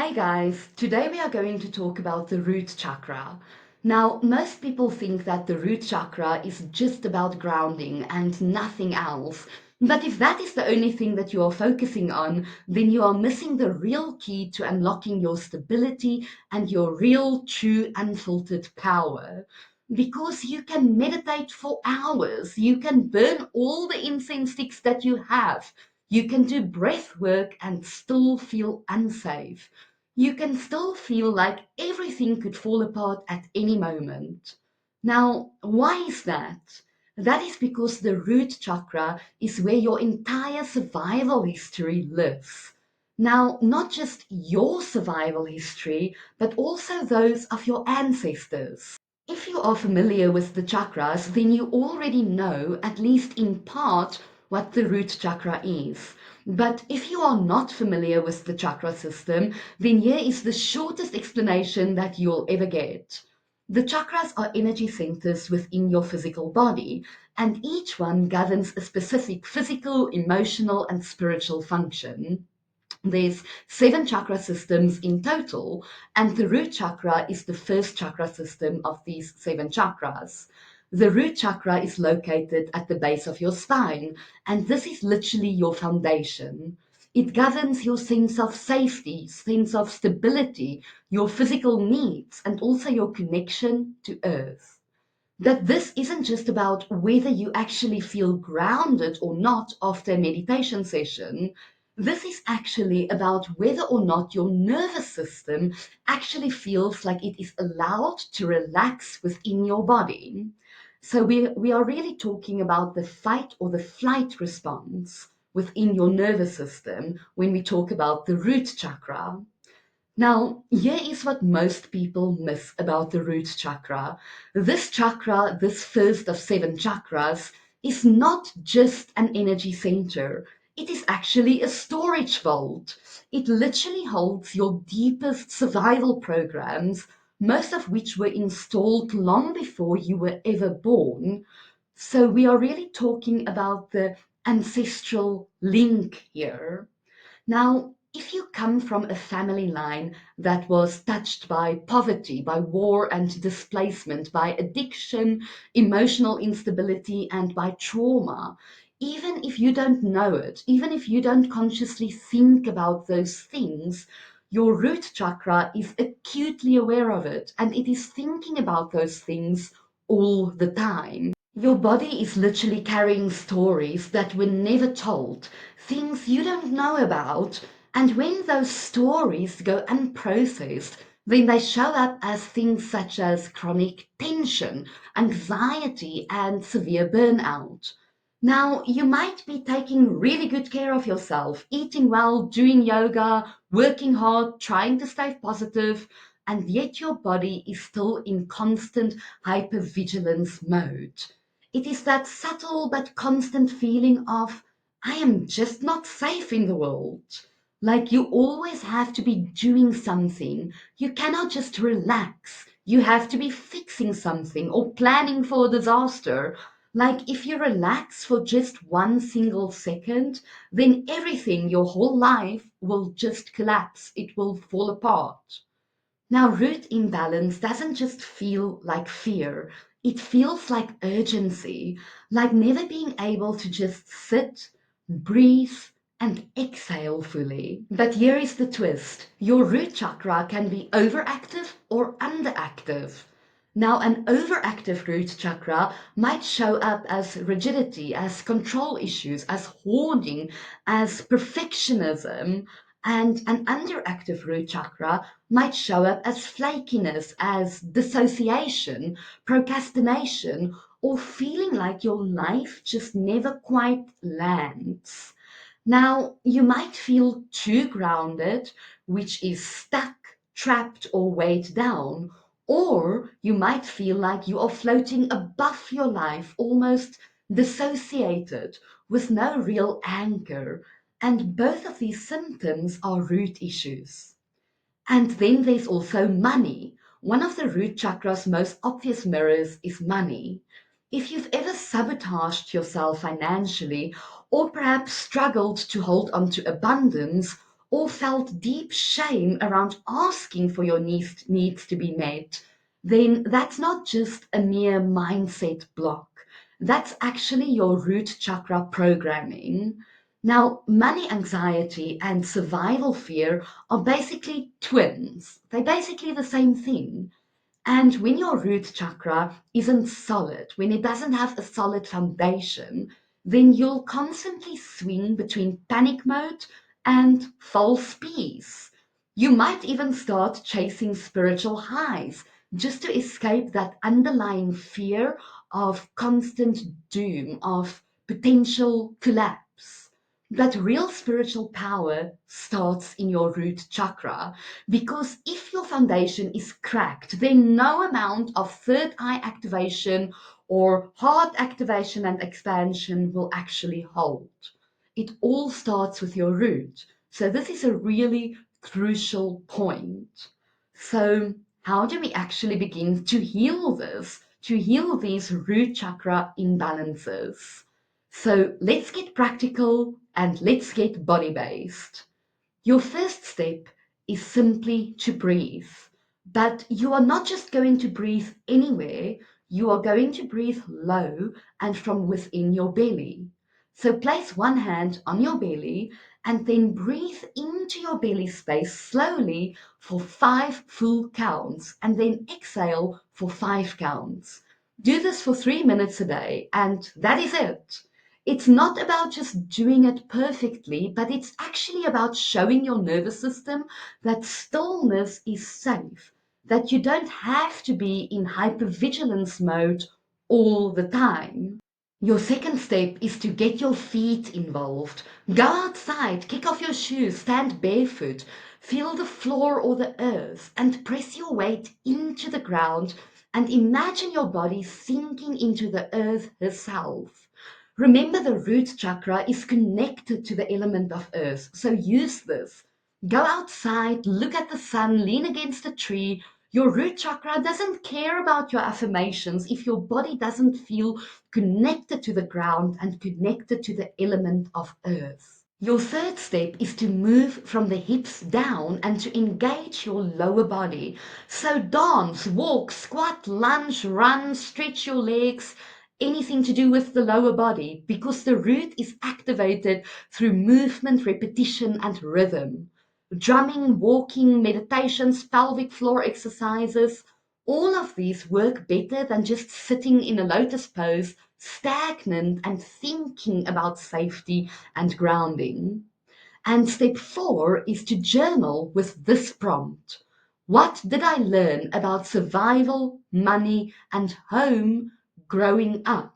Hey guys, today we are going to talk about the root chakra. Now, most people think that the root chakra is just about grounding and nothing else. But if that is the only thing that you are focusing on, then you are missing the real key to unlocking your stability and your real, true, unfiltered power. Because you can meditate for hours, you can burn all the incense sticks that you have, you can do breath work and still feel unsafe. You can still feel like everything could fall apart at any moment. Now, why is that? That is because the root chakra is where your entire survival history lives. Now, not just your survival history, but also those of your ancestors. If you are familiar with the chakras, then you already know, at least in part, what the root chakra is. But if you are not familiar with the chakra system, then here is the shortest explanation that you'll ever get. The chakras are energy centers within your physical body, and each one governs a specific physical, emotional, and spiritual function. There's seven chakra systems in total, and the root chakra is the first chakra system of these seven chakras. The root chakra is located at the base of your spine, and this is literally your foundation. It governs your sense of safety, sense of stability, your physical needs, and also your connection to earth. That this isn't just about whether you actually feel grounded or not after a meditation session. This is actually about whether or not your nervous system actually feels like it is allowed to relax within your body. So we are really talking about the fight or the flight response within your nervous system when we talk about the root chakra. Now, here is what most people miss about the root chakra. This chakra, this first of seven chakras, is not just an energy center. It is actually a storage vault. It literally holds your deepest survival programs, most of which were installed long before you were ever born. So we are really talking about the ancestral link here. Now, if you come from a family line that was touched by poverty, by war and displacement, by addiction, emotional instability, and by trauma, even if you don't know it, even if you don't consciously think about those things, your root chakra is acutely aware of it and it is thinking about those things all the time. Your body is literally carrying stories that were never told, things you don't know about, and when those stories go unprocessed, then they show up as things such as chronic tension, anxiety, and severe burnout. Now, you might be taking really good care of yourself, eating well, doing yoga, working hard, trying to stay positive, and yet your body is still in constant hypervigilance mode. It is that subtle but constant feeling of, I am just not safe in the world. Like you always have to be doing something. You cannot just relax. You have to be fixing something or planning for a disaster. Like if you relax for just one single second, then everything, your whole life, will just collapse. It will fall apart. Now, root imbalance doesn't just feel like fear, it feels like urgency, like never being able to just sit, breathe, and exhale fully. But here is the twist, your root chakra can be overactive or underactive. Now, an overactive root chakra might show up as rigidity, as control issues, as hoarding, as perfectionism, and an underactive root chakra might show up as flakiness, as dissociation, procrastination, or feeling like your life just never quite lands. Now, you might feel too grounded, which is stuck, trapped, or weighed down, or you might feel like you are floating above your life, almost dissociated, with no real anchor. And both of these symptoms are root issues. And then there's also money. One of the root chakra's most obvious mirrors is money. If you've ever sabotaged yourself financially, or perhaps struggled to hold on to abundance, or felt deep shame around asking for your needs to be met, then that's not just a mere mindset block. That's actually your root chakra programming. Now, money anxiety and survival fear are basically twins. They're basically the same thing. And when your root chakra isn't solid, when it doesn't have a solid foundation, then you'll constantly swing between panic mode and false peace. You might even start chasing spiritual highs just to escape that underlying fear of constant doom, of potential collapse. But real spiritual power starts in your root chakra, because if your foundation is cracked, then no amount of third eye activation or heart activation and expansion will actually hold. It all starts with your root. So, this is a really crucial point. So, how do we actually begin to heal this, to heal these root chakra imbalances? So, let's get practical and let's get body based. Your first step is simply to breathe. But you are not just going to breathe anywhere, you are going to breathe low and from within your belly. So place one hand on your belly and then breathe into your belly space slowly for 5 full counts and then exhale for 5 counts. Do this for 3 minutes a day, and that is it. It's not about just doing it perfectly, but it's actually about showing your nervous system that stillness is safe, that you don't have to be in hypervigilance mode all the time. Your second step is to get your feet involved. Go outside, kick off your shoes, stand barefoot, feel the floor or the earth, and press your weight into the ground and imagine your body sinking into the earth herself. Remember, the root chakra is connected to the element of earth, so use this. Go outside, look at the sun, lean against a tree. Your root chakra doesn't care about your affirmations if your body doesn't feel connected to the ground and connected to the element of earth. Your third step is to move from the hips down and to engage your lower body. So dance, walk, squat, lunge, run, stretch your legs, anything to do with the lower body, because the root is activated through movement, repetition, and rhythm. Drumming, walking, meditations, pelvic floor exercises, all of these work better than just sitting in a lotus pose, stagnant and thinking about safety and grounding. And step 4 is to journal with this prompt. What did I learn about survival, money, and home growing up?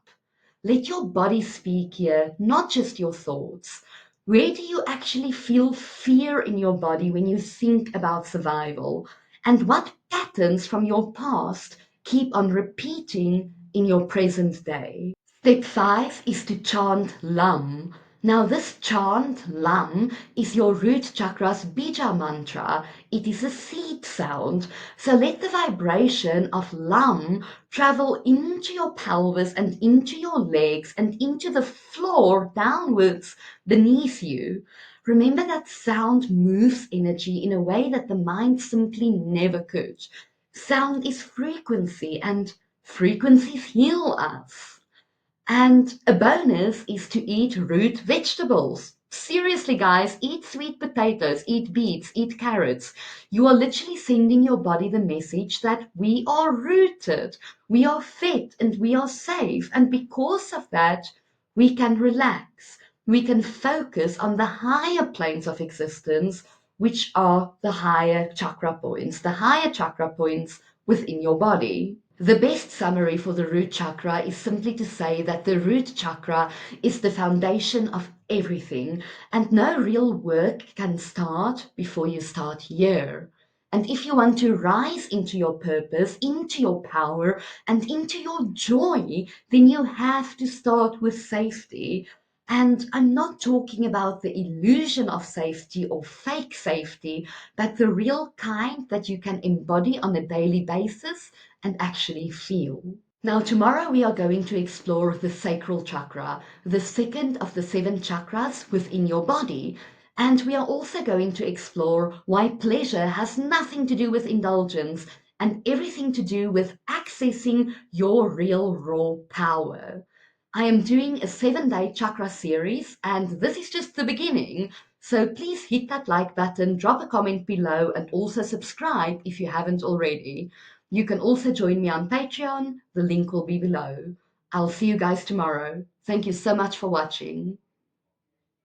Let your body speak here, not just your thoughts. Where do you actually feel fear in your body when you think about survival? And what patterns from your past keep on repeating in your present day? Step 5 is to chant Lam. Now, this chant, Lam, is your root chakra's bija mantra. It is a seed sound. So let the vibration of Lam travel into your pelvis and into your legs and into the floor downwards beneath you. Remember that sound moves energy in a way that the mind simply never could. Sound is frequency, and frequencies heal us. And a bonus is to eat root vegetables. Seriously, guys, eat sweet potatoes, eat beets, eat carrots. You are literally sending your body the message that we are rooted, we are fit, and we are safe. And because of that, we can relax. We can focus on the higher planes of existence, which are the higher chakra points within your body. The best summary for the root chakra is simply to say that the root chakra is the foundation of everything, and no real work can start before you start here. And if you want to rise into your purpose, into your power, and into your joy, then you have to start with safety. And I'm not talking about the illusion of safety or fake safety, but the real kind that you can embody on a daily basis and actually feel. Now, tomorrow we are going to explore the sacral chakra, the second of the 7 chakras within your body. And we are also going to explore why pleasure has nothing to do with indulgence and everything to do with accessing your real raw power. I am doing a 7-day chakra series, and this is just the beginning. So please hit that like button, drop a comment below, and also subscribe if you haven't already. You can also join me on Patreon. The link will be below. I'll see you guys tomorrow. Thank you so much for watching.